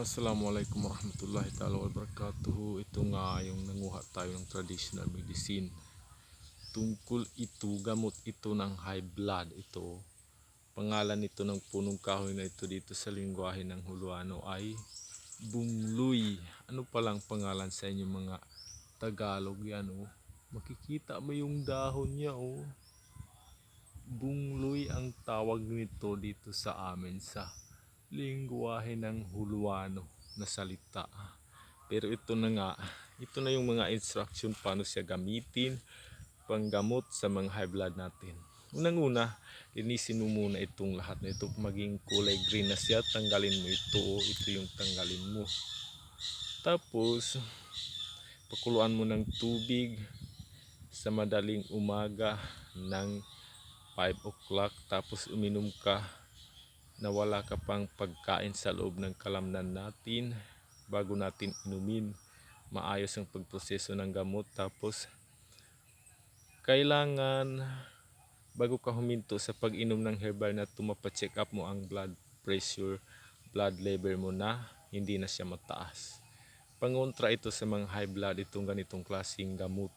Assalamualaikum warahmatullahi ta'ala wabarakatuh. Ito nga yung nanguha tayo ng traditional medicine. Tungkol ito, gamot ito ng high blood. Ito, pangalan nito ng punong kahoy na ito dito sa lingwahe ng Huluano ay bungluy. Ano palang pangalan sa inyo mga Tagalog yan, oh? Makikita mo yung dahon niya, oh. Bungloy ang tawag nito dito sa amin sa lingwahe ng Huluano na salita. Pero ito na nga, ito na yung mga instruction paano siya gamitin panggamot sa mga high blood natin. Unang-una, linisin mo muna itong lahat na ito, maging kulay green na siya, tanggalin mo ito, ito yung tanggalin mo. Tapos pakuluan mo ng tubig sa madaling umaga ng 5 o'clock, tapos uminom ka na wala ka pang pagkain sa loob ng kalamnan natin bago natin inumin. Maayos ang pagproseso ng gamot. Tapos kailangan bago ka huminto sa pag-inom ng herbal na ito, mapacheck up mo ang blood pressure, blood level mo na hindi na siya mataas. Pangontra ito sa mga high blood, itong ganitong klaseng gamot.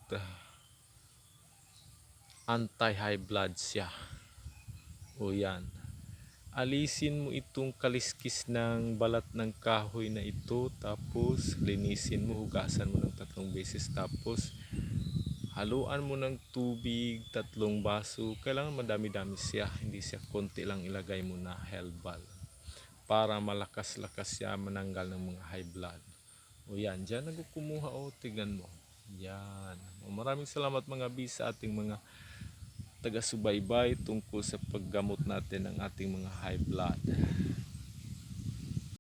Anti-high blood siya. O yan. Alisin mo itong kaliskis ng balat ng kahoy na ito, tapos linisin mo, hugasan mo ng 3 beses, tapos haluan mo ng tubig 3 baso. Kailangan madami-dami siya, hindi siya konti lang ilagay mo na herbal para malakas-lakas siya mananggal ng mga high blood. O yan, dyan nagkukumuha, o tignan mo yan. O, maraming salamat mga bis sa ating mga taga-subaybay tungkol sa paggamot natin ng ating mga high blood.